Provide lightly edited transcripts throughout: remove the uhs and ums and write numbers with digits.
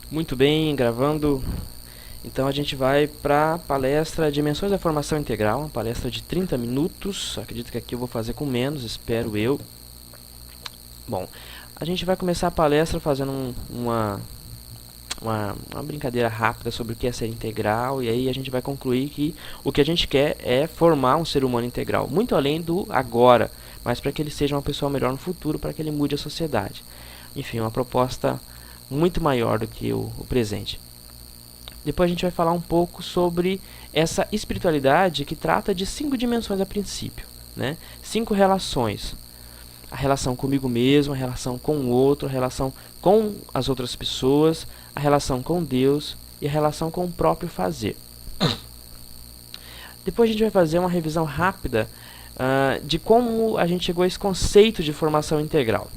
Muito bem, gravando. Então a gente vai para a palestra Dimensões da Formação Integral, uma palestra de 30 minutos. Acredito que aqui eu vou fazer com menos, espero eu. Bom, a gente vai começar a palestra fazendo uma brincadeira rápida sobre o que é ser integral, e aí a gente vai concluir que o que a gente quer é formar um ser humano integral, muito além do agora, mas para que ele seja uma pessoa melhor no futuro, para que ele mude a sociedade. Enfim, uma proposta muito maior do que o presente. Depois a gente vai falar um pouco sobre essa espiritualidade que trata de 5 dimensões a princípio, né? 5 relações. A relação comigo mesmo, a relação com o outro, a relação com as outras pessoas, a relação com Deus e a relação com o próprio fazer. Depois a gente vai fazer uma revisão rápida de como a gente chegou a esse conceito de formação integral.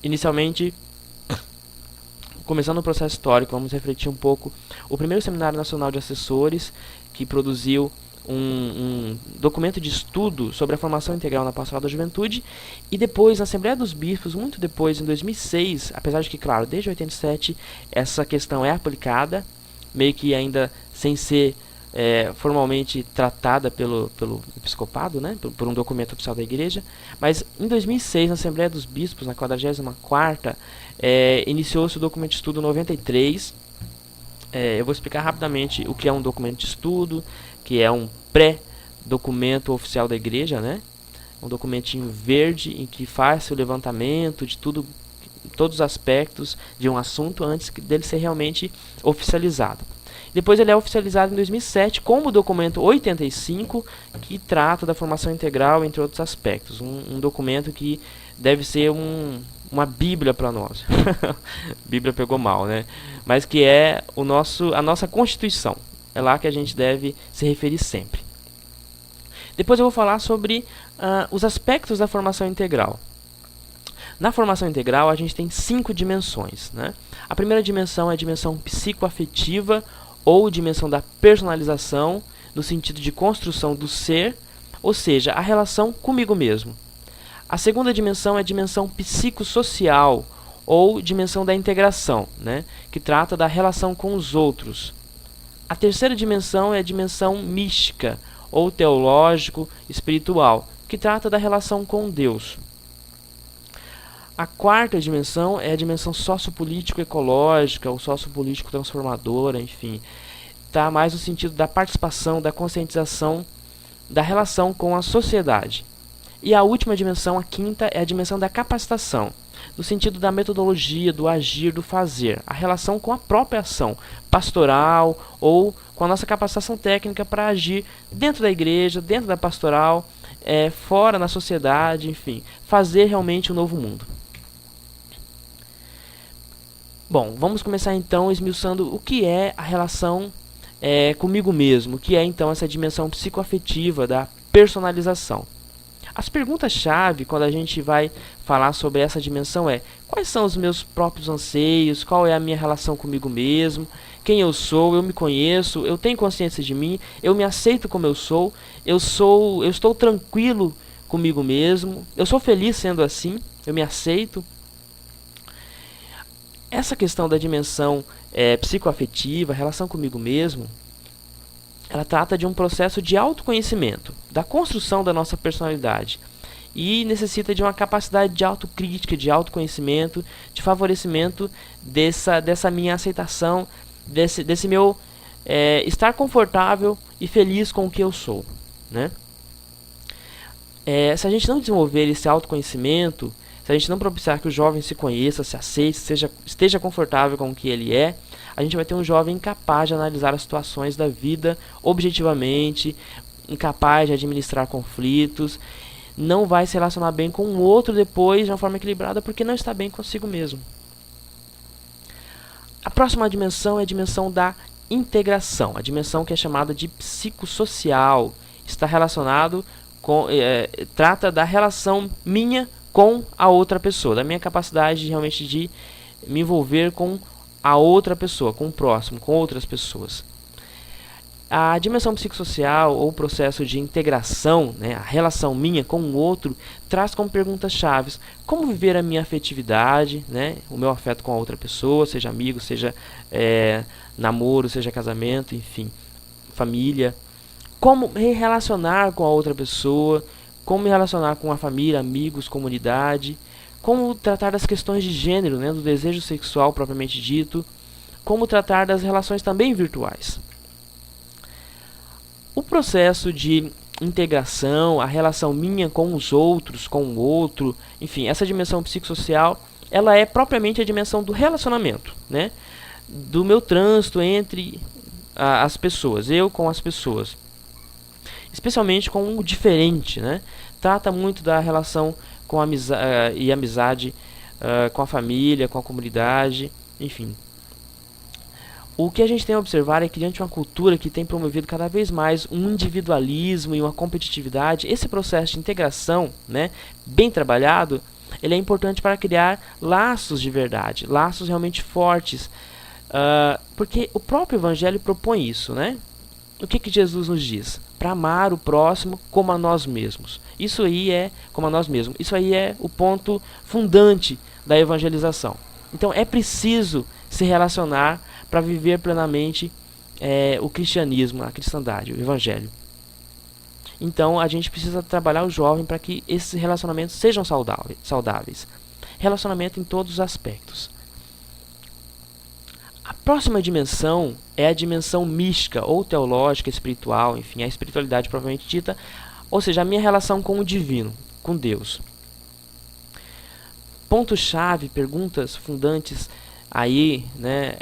Inicialmente, começando o processo histórico, vamos refletir um pouco o primeiro Seminário Nacional de Assessores, que produziu um documento de estudo sobre a formação integral na pastoral da juventude, e depois, na Assembleia dos Bispos, muito depois, em 2006, apesar de que, claro, desde 87, essa questão é aplicada, meio que ainda sem ser formalmente tratada pelo episcopado, né, por um documento oficial da igreja, mas em 2006, na Assembleia dos Bispos, na 44ª, iniciou-se o documento de estudo 93. Eu vou explicar rapidamente o que é um documento de estudo, que é um pré-documento oficial da igreja, né? Um documentinho verde em que faz o levantamento de todos os aspectos de um assunto antes dele ser realmente oficializado. Depois ele é oficializado em 2007 como o documento 85, que trata da formação integral, entre outros aspectos. Um documento que deve ser uma bíblia para nós. Bíblia pegou mal, né? Mas que é a nossa Constituição. É lá que a gente deve se referir sempre. Depois eu vou falar sobre os aspectos da formação integral. Na formação integral a gente tem 5 dimensões, né? A primeira dimensão é a dimensão psicoafetiva ou dimensão da personalização, no sentido de construção do ser, ou seja, a relação comigo mesmo. A segunda dimensão é a dimensão psicossocial ou dimensão da integração, né? Que trata da relação com os outros. A terceira dimensão é a dimensão mística ou teológico-espiritual, que trata da relação com Deus. A quarta dimensão é a dimensão sociopolítico-ecológica ou sociopolítico-transformadora, enfim. Está mais no sentido da participação, da conscientização, da relação com a sociedade. E a última dimensão, a quinta, é a dimensão da capacitação, no sentido da metodologia, do agir, do fazer, a relação com a própria ação pastoral ou com a nossa capacitação técnica para agir dentro da igreja, dentro da pastoral, fora na sociedade, enfim, fazer realmente um novo mundo. Bom, vamos começar então esmiuçando o que é a relação comigo mesmo, o que é então essa dimensão psicoafetiva da personalização. As perguntas-chave quando a gente vai falar sobre essa dimensão quais são os meus próprios anseios, qual é a minha relação comigo mesmo, quem eu sou me conheço, eu tenho consciência de mim, eu me aceito como eu estou tranquilo comigo mesmo, eu sou feliz sendo assim, eu me aceito. Essa questão da dimensão psicoafetiva, relação comigo mesmo, ela trata de um processo de autoconhecimento, da construção da nossa personalidade, e necessita de uma capacidade de autocrítica, de autoconhecimento, de favorecimento dessa minha aceitação, desse meu estar confortável e feliz com o que eu sou, né? Se a gente não desenvolver esse autoconhecimento, se a gente não propiciar que o jovem se conheça, se aceite, esteja confortável com o que ele é, a gente vai ter um jovem incapaz de analisar as situações da vida objetivamente, incapaz de administrar conflitos, não vai se relacionar bem com o outro depois de uma forma equilibrada porque não está bem consigo mesmo. A próxima dimensão é a dimensão da integração, a dimensão que é chamada de psicossocial, está relacionado com, trata da relação minha com a outra pessoa, da minha capacidade realmente de me envolver com a outra pessoa, com o próximo, com outras pessoas. A dimensão psicossocial ou processo de integração, né, a relação minha com o outro, traz como perguntas-chave como viver a minha afetividade, né, o meu afeto com a outra pessoa, seja amigo, seja namoro, seja casamento, enfim, família. Como me relacionar com a outra pessoa, como me relacionar com a família, amigos, comunidade, como tratar das questões de gênero, né, do desejo sexual propriamente dito, como tratar das relações também virtuais. O processo de integração, a relação minha com os outros, com o outro, enfim, essa dimensão psicossocial, ela é propriamente a dimensão do relacionamento, né? Do meu trânsito entre as pessoas, eu com as pessoas, especialmente com o diferente, né? Trata muito da relação com amizade com a família, com a comunidade, enfim. O que a gente tem a observar é que diante de uma cultura que tem promovido cada vez mais um individualismo e uma competitividade, esse processo de integração, né, bem trabalhado, ele é importante para criar laços de verdade, laços realmente fortes, porque o próprio Evangelho propõe isso, né? O que Jesus nos diz? Para amar o próximo como a nós mesmos. Isso aí é como a nós mesmos. Isso aí é o ponto fundante da evangelização. Então é preciso se relacionar para viver plenamente o cristianismo, a cristandade, o evangelho. Então a gente precisa trabalhar o jovem para que esses relacionamentos sejam saudáveis. Relacionamento em todos os aspectos. A próxima dimensão é a dimensão mística ou teológica, espiritual, enfim, a espiritualidade propriamente dita, ou seja, a minha relação com o divino, com Deus. Ponto-chave, perguntas fundantes aí, né,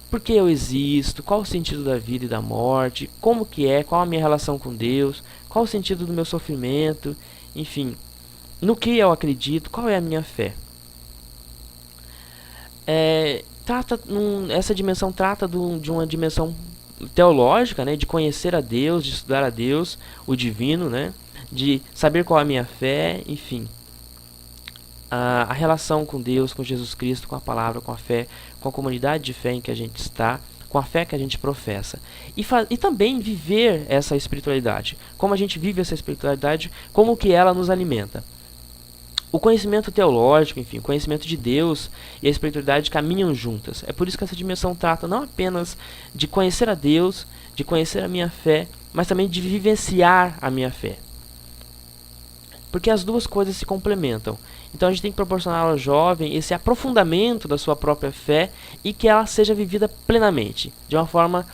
por que eu existo, qual o sentido da vida e da morte, como que qual a minha relação com Deus, qual o sentido do meu sofrimento, enfim, no que eu acredito, qual é a minha fé. Essa dimensão trata de uma dimensão teológica, né, de conhecer a Deus, de estudar a Deus, o divino, né, de saber qual é a minha fé, enfim. A relação com Deus, com Jesus Cristo, com a palavra, com a fé, com a comunidade de fé em que a gente está, com a fé que a gente professa. E também viver essa espiritualidade. Como a gente vive essa espiritualidade, como que ela nos alimenta. O conhecimento teológico, enfim, o conhecimento de Deus e a espiritualidade caminham juntas. É por isso que essa dimensão trata não apenas de conhecer a Deus, de conhecer a minha fé, mas também de vivenciar a minha fé. Porque as duas coisas se complementam. Então a gente tem que proporcionar ao jovem esse aprofundamento da sua própria fé e que ela seja vivida plenamente, de uma forma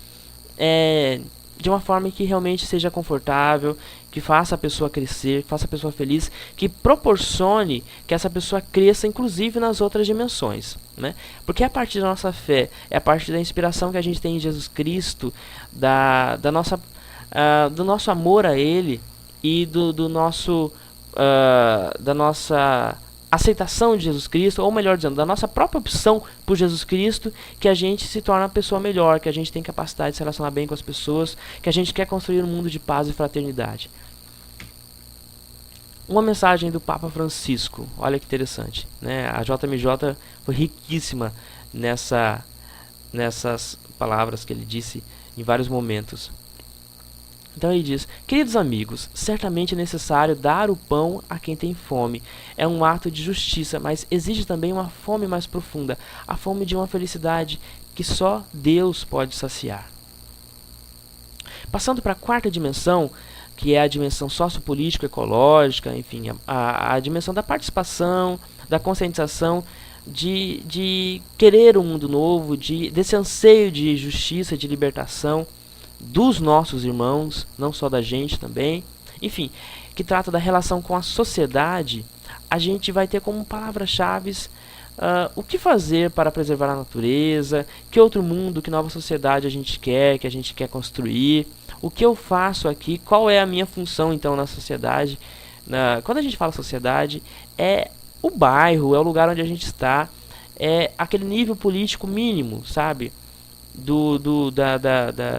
que realmente seja confortável, que faça a pessoa crescer, que faça a pessoa feliz, que proporcione que essa pessoa cresça inclusive nas outras dimensões, né? Porque é a partir da nossa fé, é a partir da inspiração que a gente tem em Jesus Cristo, do nosso amor a Ele e da nossa aceitação de Jesus Cristo, ou melhor dizendo, da nossa própria opção por Jesus Cristo, que a gente se torna uma pessoa melhor, que a gente tem capacidade de se relacionar bem com as pessoas, que a gente quer construir um mundo de paz e fraternidade. Uma mensagem do Papa Francisco, olha que interessante, né? A JMJ foi riquíssima nessas palavras que ele disse em vários momentos. Então ele diz: queridos amigos, certamente é necessário dar o pão a quem tem fome. É um ato de justiça, mas exige também uma fome mais profunda, a fome de uma felicidade que só Deus pode saciar. Passando para a quarta dimensão, que é a dimensão sociopolítico-ecológica, enfim, a dimensão da participação, da conscientização, de querer um mundo novo, desse anseio de justiça, de libertação dos nossos irmãos, não só da gente também, enfim, que trata da relação com a sociedade. A gente vai ter como palavras-chave o que fazer para preservar a natureza, que outro mundo, que nova sociedade a gente quer construir, o que eu faço aqui, qual é a minha função então na sociedade. Quando a gente fala sociedade, é o bairro, é o lugar onde a gente está, é aquele nível político mínimo, sabe?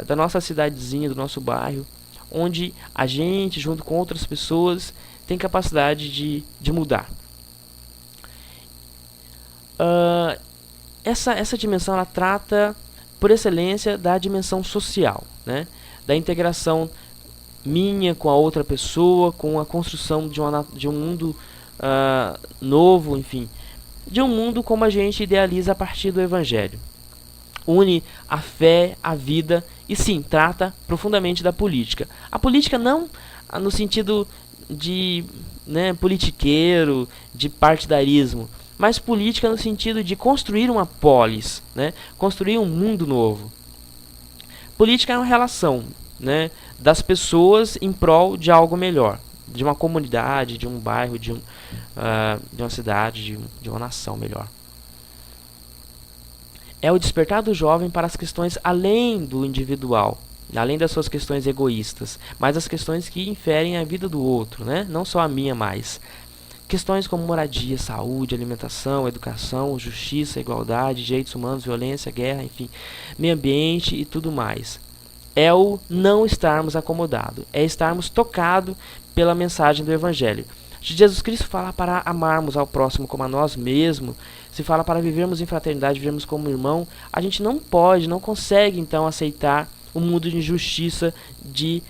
Da nossa cidadezinha, do nosso bairro, onde a gente, junto com outras pessoas, tem capacidade de mudar. Essa dimensão ela trata por excelência, da dimensão social, né? Da integração minha com a outra pessoa, com a construção de um mundo novo, enfim, de um mundo como a gente idealiza a partir do Evangelho. Une a fé, a vida e sim, trata profundamente da política. A política não no sentido de politiqueiro, de partidarismo, mas política no sentido de construir uma polis, né? Construir um mundo novo. Política é uma relação, né, das pessoas em prol de algo melhor, de uma comunidade, de um bairro, de uma cidade, de uma nação melhor. É o despertar do jovem para as questões além do individual, além das suas questões egoístas, mas as questões que inferem a vida do outro, né? Não só a minha mais. Questões como moradia, saúde, alimentação, educação, justiça, igualdade, direitos humanos, violência, guerra, enfim, meio ambiente e tudo mais. É o não estarmos acomodados, é estarmos tocados pela mensagem do Evangelho. Se Jesus Cristo fala para amarmos ao próximo como a nós mesmos, se fala para vivermos em fraternidade, vivermos como irmão, a gente não consegue então aceitar um mundo de injustiça, de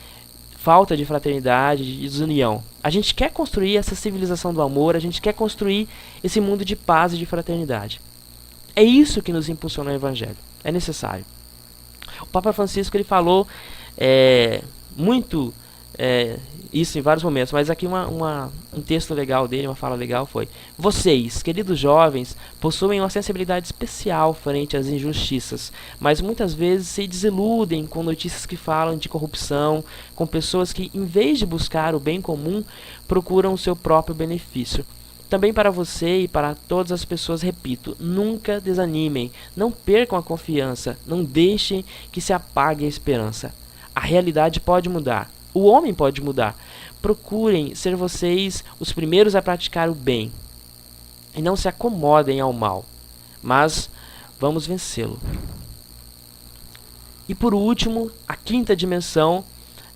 falta de fraternidade, de desunião. A gente quer construir essa civilização do amor, a gente quer construir esse mundo de paz e de fraternidade. É isso que nos impulsiona o Evangelho. É necessário. O Papa Francisco ele falou muito isso em vários momentos, mas aqui um texto legal dele, uma fala legal foi: vocês, queridos jovens, possuem uma sensibilidade especial frente às injustiças, mas muitas vezes se desiludem com notícias que falam de corrupção, com pessoas que, em vez de buscar o bem comum, procuram o seu próprio benefício. Também para você e para todas as pessoas, repito, nunca desanimem, não percam a confiança, não deixem que se apague a esperança. A realidade pode mudar. O homem pode mudar. Procurem ser vocês os primeiros a praticar o bem. E não se acomodem ao mal. Mas vamos vencê-lo. E por último, a quinta dimensão,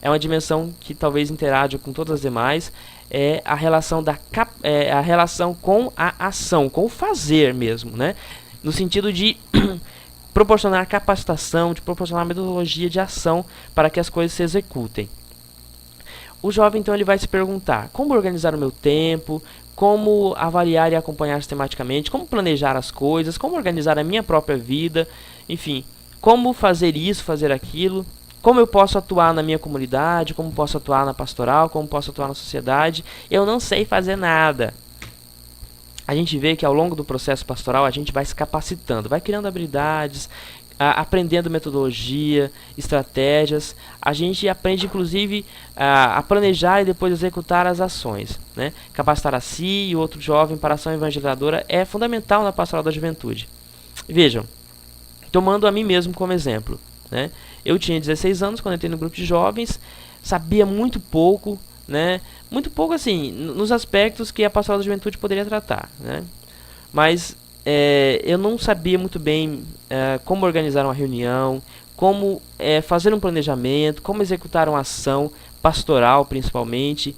é uma dimensão que talvez interaja com todas as demais, é a relação, a relação com a ação, com o fazer mesmo, né? No sentido de proporcionar capacitação, de proporcionar metodologia de ação para que as coisas se executem. O jovem, então, ele vai se perguntar: como organizar o meu tempo? Como avaliar e acompanhar sistematicamente? Como planejar as coisas? Como organizar a minha própria vida? Enfim, como fazer isso, fazer aquilo? Como eu posso atuar na minha comunidade? Como posso atuar na pastoral? Como posso atuar na sociedade? Eu não sei fazer nada. A gente vê que ao longo do processo pastoral a gente vai se capacitando, vai criando habilidades, aprendendo metodologia, estratégias. A gente aprende inclusive a planejar e depois executar as ações, né? Capacitar a si e outro jovem para a ação evangelizadora é fundamental na pastoral da juventude. Vejam, tomando a mim mesmo como exemplo, né? Eu tinha 16 anos quando entrei no grupo de jovens, sabia muito pouco, né? Muito pouco assim, nos aspectos que a pastoral da juventude poderia tratar, né? Mas eu não sabia muito bem como organizar uma reunião, como fazer um planejamento, como executar uma ação pastoral principalmente,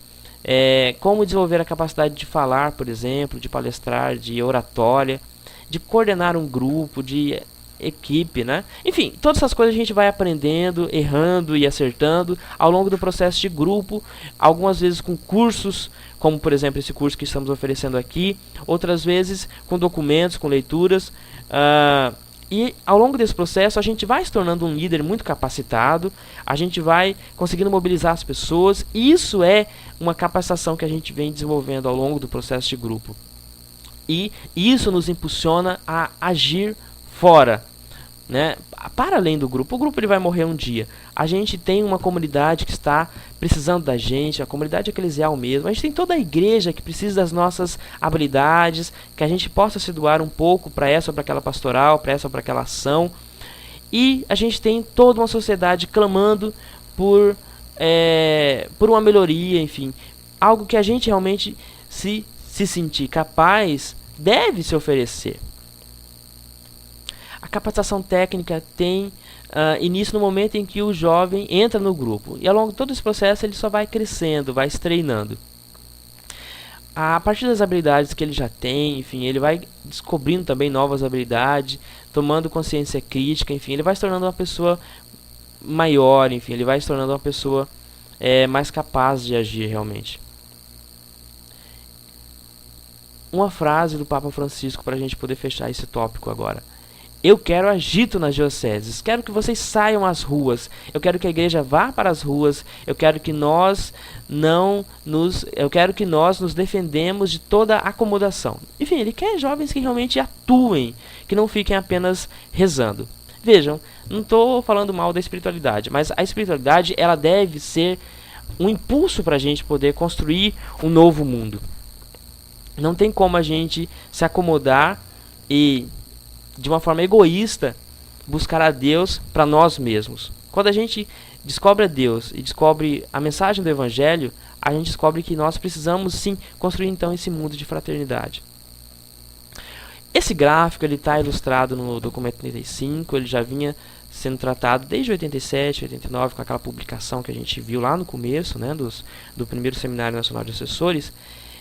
como desenvolver a capacidade de falar, por exemplo, de palestrar, de oratória, de coordenar um grupo, de equipe, né? Enfim, todas essas coisas a gente vai aprendendo, errando e acertando ao longo do processo de grupo, algumas vezes com cursos, como por exemplo esse curso que estamos oferecendo aqui, outras vezes com documentos, com leituras, e ao longo desse processo a gente vai se tornando um líder muito capacitado, a gente vai conseguindo mobilizar as pessoas, e isso é uma capacitação que a gente vem desenvolvendo ao longo do processo de grupo. E isso nos impulsiona a agir fora, né? Para além do grupo. O grupo ele vai morrer um dia. A gente tem uma comunidade que está precisando da gente, a comunidade eclesial mesmo. A gente tem toda a igreja que precisa das nossas habilidades, que a gente possa se doar um pouco para essa ou para aquela pastoral, para essa ou para aquela ação. E a gente tem toda uma sociedade clamando por uma melhoria, enfim. Algo que a gente realmente, se sentir capaz, deve se oferecer. A capacitação técnica tem início no momento em que o jovem entra no grupo. E ao longo de todo esse processo ele só vai crescendo, vai se treinando. a partir das habilidades que ele já tem, enfim, ele vai descobrindo também novas habilidades, tomando consciência crítica, enfim, ele vai se tornando uma pessoa maior, enfim, ele vai se tornando uma pessoa mais capaz de agir realmente. Uma frase do Papa Francisco para a gente poder fechar esse tópico agora. Eu quero agito nas dioceses, quero que vocês saiam às ruas, eu quero que a igreja vá para as ruas, eu quero que nós nos defendemos de toda acomodação. Enfim, ele quer jovens que realmente atuem, que não fiquem apenas rezando. Vejam, não estou falando mal da espiritualidade, mas a espiritualidade ela deve ser um impulso para a gente poder construir um novo mundo. Não tem como a gente se acomodar e, de uma forma egoísta, buscar a Deus para nós mesmos. Quando a gente descobre a Deus e descobre a mensagem do Evangelho, a gente descobre que nós precisamos sim construir então esse mundo de fraternidade. Esse gráfico está ilustrado no documento 35, ele já vinha sendo tratado desde 87, 89, com aquela publicação que a gente viu lá no começo, né, do primeiro Seminário Nacional de Assessores,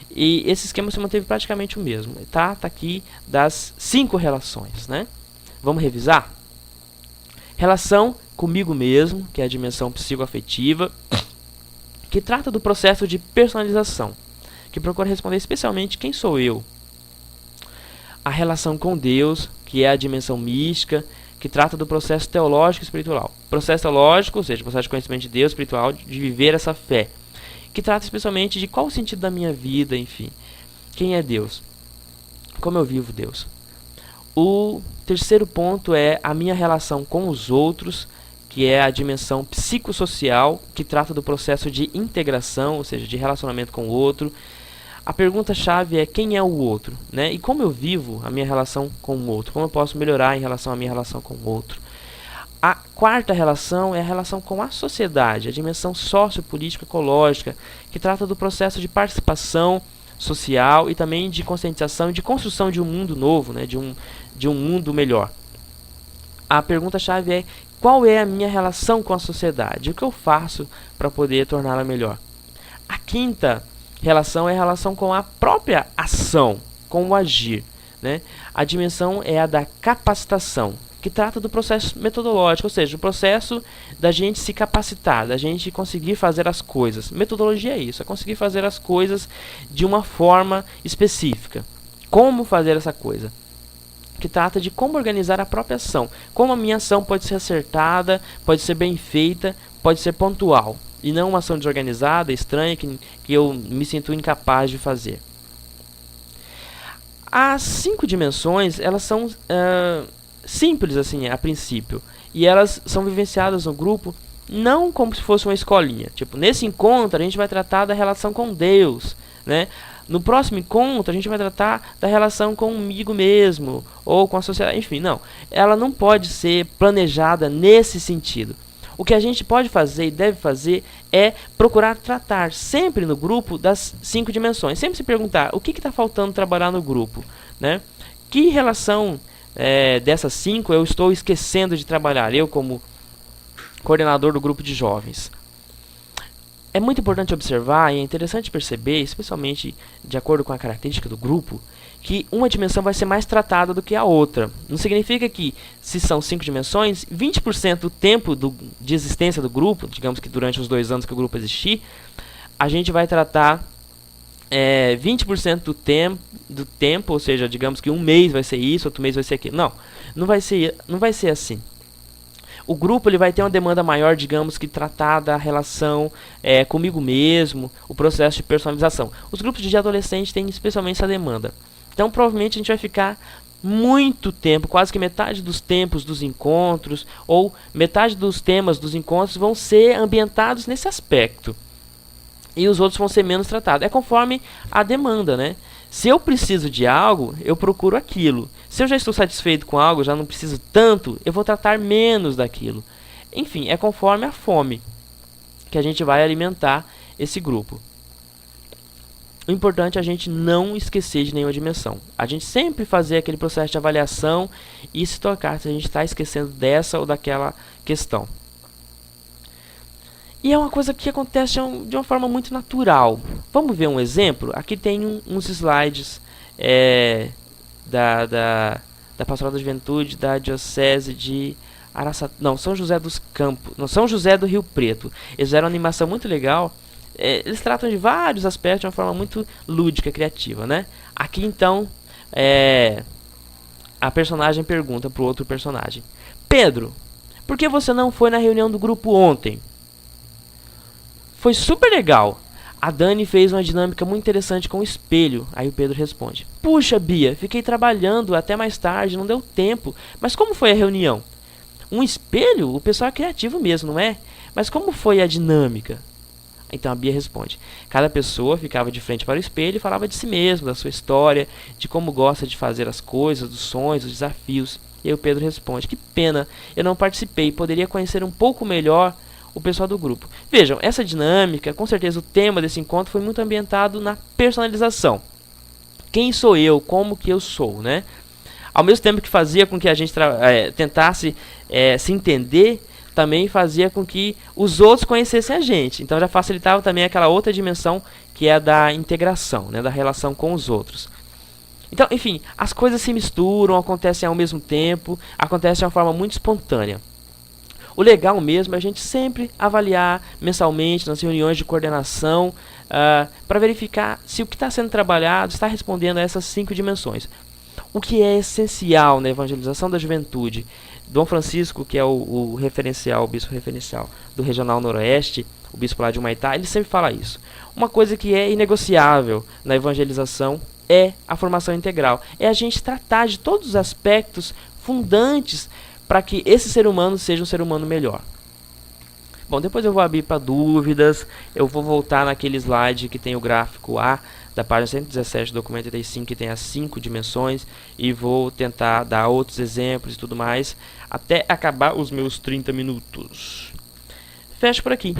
e esse esquema se manteve praticamente o mesmo. Tá aqui das 5 relações, né? Vamos revisar? Relação comigo mesmo, que é a dimensão psicoafetiva, que trata do processo de personalização, que procura responder especialmente quem sou eu. A relação com Deus, que é a dimensão mística, que trata do processo teológico e espiritual. Processo teológico, ou seja, o processo de conhecimento de Deus, espiritual, de viver essa fé, que trata especialmente de qual o sentido da minha vida, enfim. Quem é Deus? Como eu vivo Deus? O terceiro ponto é a minha relação com os outros, que é a dimensão psicossocial, que trata do processo de integração, ou seja, de relacionamento com o outro. A pergunta-chave é quem é o outro, né? E como eu vivo a minha relação com o outro? Como eu posso melhorar em relação à minha relação com o outro? A quarta relação é a relação com a sociedade, a dimensão sociopolítica ecológica, que trata do processo de participação social e também de conscientização e de construção de um mundo novo, né? de um mundo melhor. A pergunta-chave é qual é a minha relação com a sociedade? O que eu faço para poder torná-la melhor? A quinta relação é a relação com a própria ação, com o agir, né? A dimensão é a da capacitação, que trata do processo metodológico, ou seja, o processo da gente se capacitar, da gente conseguir fazer as coisas. Metodologia é isso, é conseguir fazer as coisas de uma forma específica. Como fazer essa coisa? Que trata de como organizar a própria ação. Como a minha ação pode ser acertada, pode ser bem feita, pode ser pontual. E não uma ação desorganizada, estranha, que eu me sinto incapaz de fazer. As 5 dimensões, elas são simples assim a princípio. E elas são vivenciadas no grupo não como se fosse uma escolinha. Tipo, nesse encontro a gente vai tratar da relação com Deus, né? No próximo encontro a gente vai tratar da relação comigo mesmo, ou com a sociedade, enfim, não. Ela não pode ser planejada nesse sentido. O que a gente pode fazer e deve fazer é procurar tratar sempre no grupo das 5 dimensões. Sempre se perguntar o que está faltando trabalhar no grupo, né? Que relação dessas 5 eu estou esquecendo de trabalhar, eu como coordenador do grupo de jovens. É muito importante observar e é interessante perceber, especialmente de acordo com a característica do grupo, que uma dimensão vai ser mais tratada do que a outra. Não significa que, se são 5 dimensões, 20% do tempo de existência do grupo, digamos que durante os 2 anos que o grupo existir, a gente vai tratar 20% do tempo, ou seja, digamos que um mês vai ser isso, outro mês vai ser aquilo. Não vai ser assim. O grupo ele vai ter uma demanda maior, digamos que tratar da relação comigo mesmo, o processo de personalização. Os grupos de adolescentes têm especialmente essa demanda. Então provavelmente a gente vai ficar muito tempo, quase que metade dos tempos dos encontros, ou metade dos temas dos encontros vão ser ambientados nesse aspecto. E os outros vão ser menos tratados. É conforme a demanda, né? Se eu preciso de algo, eu procuro aquilo. Se eu já estou satisfeito com algo, já não preciso tanto, eu vou tratar menos daquilo. Enfim, é conforme a fome que a gente vai alimentar esse grupo. O importante é a gente não esquecer de nenhuma dimensão. A gente sempre fazer aquele processo de avaliação e se tocar se a gente está esquecendo dessa ou daquela questão. E é uma coisa que acontece de uma forma muito natural. Vamos ver um exemplo? Aqui tem uns slides da Pastoral da Juventude da Diocese de não, São José dos Campos, não, São José do Rio Preto. Eles fizeram uma animação muito legal. Eles tratam de vários aspectos de uma forma muito lúdica, criativa, né? Aqui então, a personagem pergunta pro outro personagem: Pedro, por que você não foi na reunião do grupo ontem? Foi super legal. A Dani fez uma dinâmica muito interessante com o espelho. Aí o Pedro responde: Puxa, Bia, fiquei trabalhando até mais tarde, não deu tempo. Mas como foi a reunião? Um espelho? O pessoal é criativo mesmo, não é? Mas como foi a dinâmica? Então a Bia responde: cada pessoa ficava de frente para o espelho e falava de si mesmo, da sua história, de como gosta de fazer as coisas, dos sonhos, dos desafios. E aí o Pedro responde: que pena, eu não participei, poderia conhecer um pouco melhor o pessoal do grupo. Vejam, essa dinâmica, com certeza o tema desse encontro foi muito ambientado na personalização. Quem sou eu? Como que eu sou, né? Ao mesmo tempo que fazia com que a gente tentasse se entender, também fazia com que os outros conhecessem a gente. Então já facilitava também aquela outra dimensão que é a da integração, né, da relação com os outros. Então, enfim, as coisas se misturam, acontecem ao mesmo tempo, acontecem de uma forma muito espontânea. O legal mesmo é a gente sempre avaliar mensalmente nas reuniões de coordenação para verificar se o que está sendo trabalhado está respondendo a essas 5 dimensões. O que é essencial na evangelização da juventude. Dom Francisco, que é o referencial, o bispo referencial do Regional Noroeste, o bispo lá de Humaitá, ele sempre fala isso. Uma coisa que é inegociável na evangelização é a formação integral. É a gente tratar de todos os aspectos fundantes para que esse ser humano seja um ser humano melhor. Bom, depois eu vou abrir para dúvidas, eu vou voltar naquele slide que tem o gráfico A, da página 117 do documento 85, que tem as 5 dimensões, e vou tentar dar outros exemplos e tudo mais, até acabar os meus 30 minutos. Fecho por aqui.